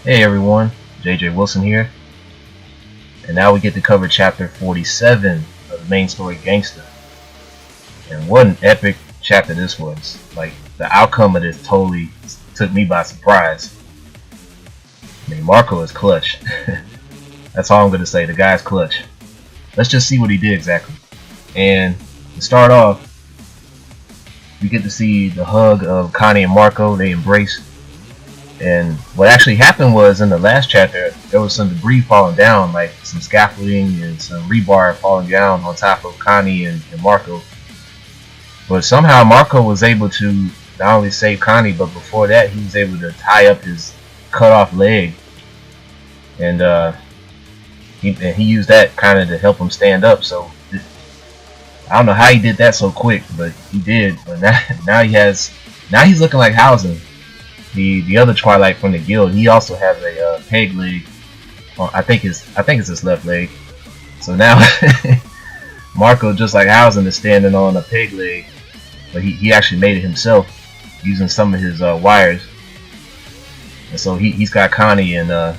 Hey everyone, JJ Wilson here, and now we get to cover chapter 47 of the main story GANGSTA. And what an epic chapter this was. Like, the outcome of this totally took me by surprise. I mean, Marco is clutch. That's all I'm going to say, the guy's clutch. Let's just see what he did exactly. And to start off, we get to see the hug of Connie and Marco. They embrace. And what actually happened was, in the last chapter, there was some debris falling down, like some scaffolding and some rebar falling down on top of Connie and Marco. But somehow Marco was able to not only save Connie, but before that he was able to tie up his cut off leg. And he used that kind of to help him stand up. So I don't know how he did that so quick, but he did. But now he's looking like Hausen. The other Twilight from the guild, he also has a peg leg. I think it's his left leg. So now Marco, just like Hausen, is standing on a peg leg, but he actually made it himself using some of his wires. And so he's got Connie, and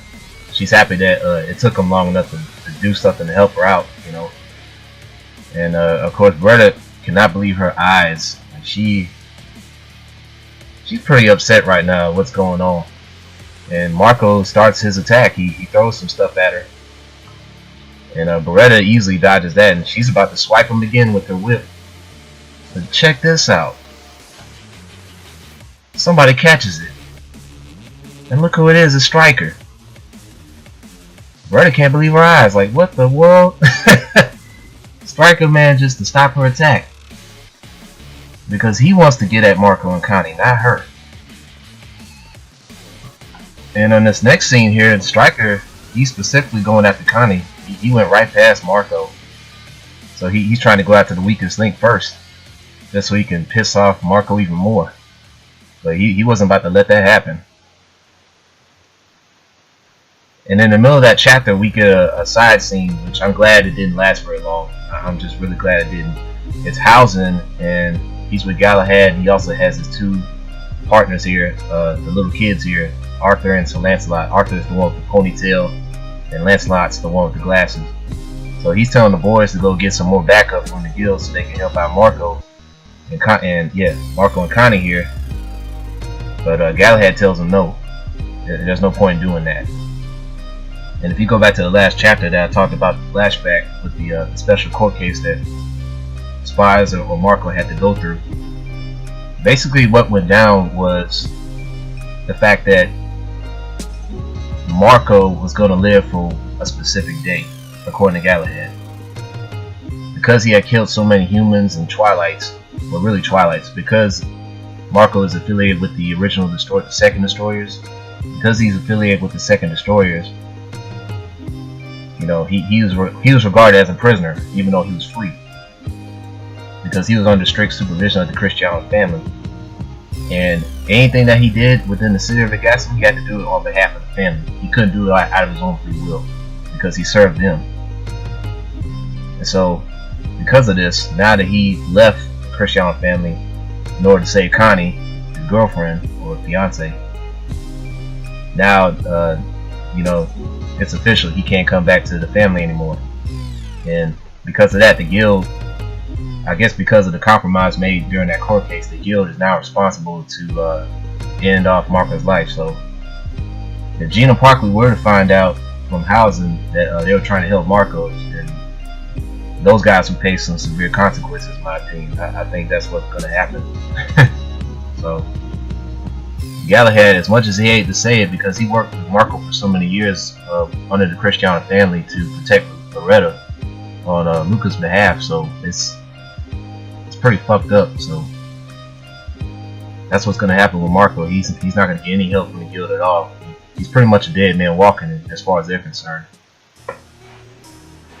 she's happy that it took him long enough to do something to help her out, you know. And of course, Beretta cannot believe her eyes. She's pretty upset right now what's going on. And Marco starts his attack. He throws some stuff at her. And Beretta easily dodges that, and she's about to swipe him again with her whip. But check this out. Somebody catches it. And look who it is, a Striker. Beretta can't believe her eyes. Like, what the world? Striker manages to stop her attack. Because he wants to get at Marco and Connie, not her. And on this next scene here, the Striker, he's specifically going after Connie. He went right past Marco. So he's trying to go after the weakest link first, just so he can piss off Marco even more. But he wasn't about to let that happen. And in the middle of that chapter, we get a side scene, which I'm glad it didn't last very long. I'm just really glad it didn't. It's Hausen, and he's with Galahad. He also has his two partners here, the little kids here, Arthur and Sir Lancelot. Arthur is the one with the ponytail, and Lancelot's the one with the glasses. So he's telling the boys to go get some more backup from the guild so they can help out Marco Marco and Connie here. But Galahad tells him no. There's no point in doing that. And if you go back to the last chapter that I talked about, the flashback with the special court case that Spies or Marco had to go through. Basically what went down was the fact that Marco was going to live for a specific day, according to Galahad. Because he had killed so many humans and Twilights, well, really Twilights, because Marco is affiliated with the original the second Destroyers, because he's affiliated with the second Destroyers, you know, he was regarded as a prisoner, even though he was free. Because he was under strict supervision of the Christian family. And anything that he did within the city of Vegasum, he had to do it on behalf of the family. He couldn't do it out of his own free will, because he served them. And so, because of this, now that he left the Christian family in order to save Connie, his girlfriend or fiance, now, you know, it's official. He can't come back to the family anymore. And because of that, the guild, I guess because of the compromise made during that court case, the guild is now responsible to end off Marco's life. So if Gina Parkley were to find out from Hausen that they were trying to help Marco, then those guys would face some severe consequences, in my opinion. I think that's what's going to happen. So Galahad, as much as he hated to say it, because he worked with Marco for so many years under the Christian family to protect Beretta on Luca's behalf, so it's pretty fucked up. So that's what's going to happen with Marco. He's not going to get any help from the guild at all. He's pretty much a dead man walking, as far as they're concerned.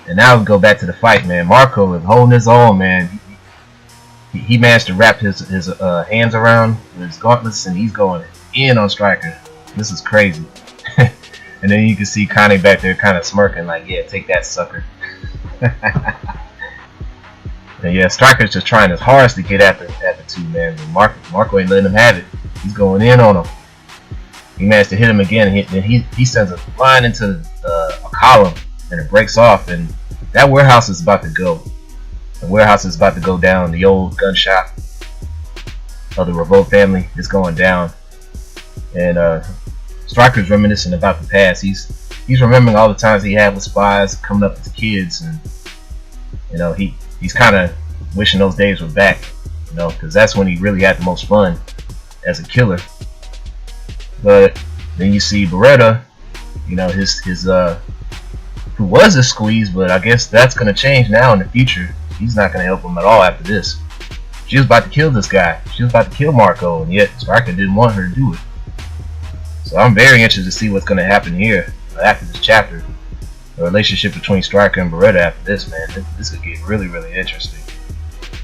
And now we go back to the fight, man. Marco is holding his own, man. He managed to wrap his hands around his gauntlets, and he's going in on Striker. This is crazy. And then you can see Connie back there kind of smirking like, yeah, take that, sucker. And yeah, Striker's just trying his hardest to get at the two, man. But Marco ain't letting him have it. He's going in on him. he managed to hit him again, and he sends a line into a column, and it breaks off, and that warehouse is about to go. The warehouse is about to go down. The old gun shop of the Revolt family is going down, and Striker's reminiscing about the past. He's remembering all the times he had with spies coming up as kids, and you know he's kind of wishing those days were back, you know, because that's when he really had the most fun as a killer. But then you see Beretta, you know, his who was a squeeze, but I guess that's gonna change now in the future. He's not gonna help him at all after this. She was about to kill this guy. She was about to kill Marco, and yet Striker didn't want her to do it. So I'm very interested to see what's gonna happen here after this chapter. The relationship between Striker and Beretta after this, man, this could get really, really interesting.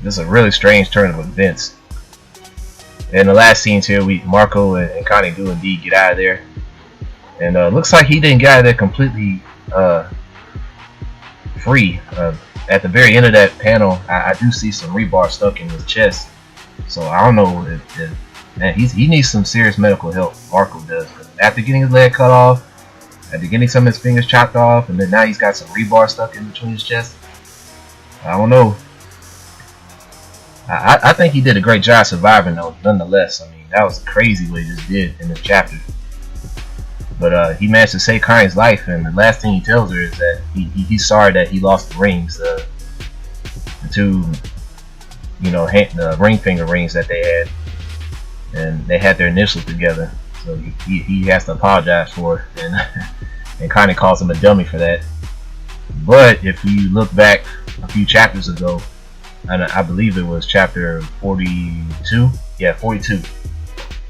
This is a really strange turn of events. And the last scenes here, Marco and Connie do indeed get out of there, and looks like he didn't get out of there completely free. At the very end of that panel, I do see some rebar stuck in his chest. So I don't know if man, he needs some serious medical help. Marco does. After getting his leg cut off, after getting some of his fingers chopped off, and then now he's got some rebar stuck in between his chest. I don't know. I think he did a great job surviving, though, nonetheless. I mean, that was crazy what he just did in this chapter. But he managed to save Connie's life, and the last thing he tells her is that he's sorry that he lost the rings, the two, you know, the ring finger rings that they had, and they had their initials together. So he has to apologize for it, and Connie calls him a dummy for that. But if you look back a few chapters ago, and I believe it was chapter 42. Yeah, 42.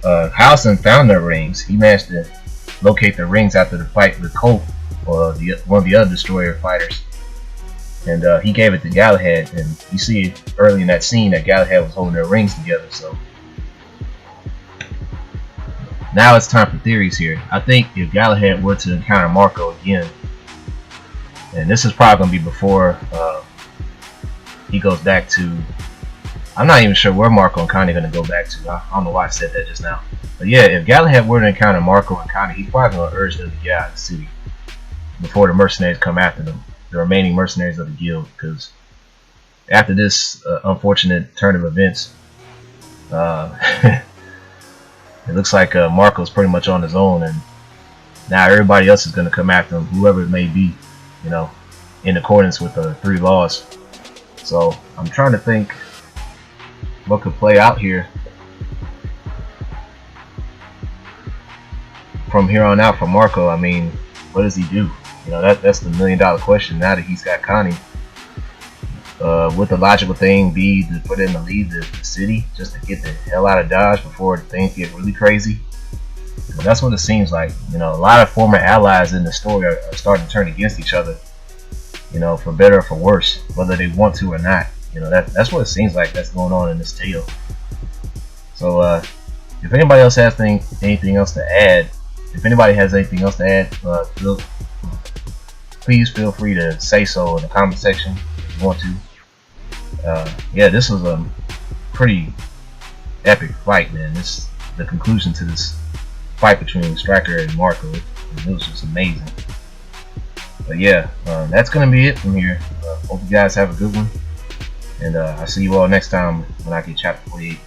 Halcyon found their rings. He managed to locate the rings after the fight with Colt, or one of the other destroyer fighters, and he gave it to Galahad. And you see early in that scene that Galahad was holding their rings together. So now it's time for theories here. I think if Galahad were to encounter Marco again, and this is probably going to be before he goes back to, I'm not even sure where Marco and Connie are going to go back to. I don't know why I said that just now. But yeah, if Galahad were to encounter Marco and Connie, he's probably going to urge them to get out of the city before the mercenaries come after them, the remaining mercenaries of the guild. Because after this unfortunate turn of events, it looks like Marco's pretty much on his own, and now everybody else is going to come after him, whoever it may be, you know, in accordance with the 3 laws. So I'm trying to think what could play out here from here on out for Marco. I mean, what does he do? You know, that's the $1 million question now that he's got Connie. Would the logical thing be to put in to leave the city just to get the hell out of Dodge before things get really crazy? But that's what it seems like. You know, a lot of former allies in the story are starting to turn against each other, you know, for better or for worse, whether they want to or not. You know, that's what it seems like that's going on in this tale. So if anybody else has anything else to add, please feel free to say so in the comment section if you want to. Yeah, this was a pretty epic fight, man. This the conclusion to this fight between Striker and Marco. It was just amazing. But yeah, that's gonna be it from here. Hope you guys have a good one, and I'll see you all next time when I get chapter 48.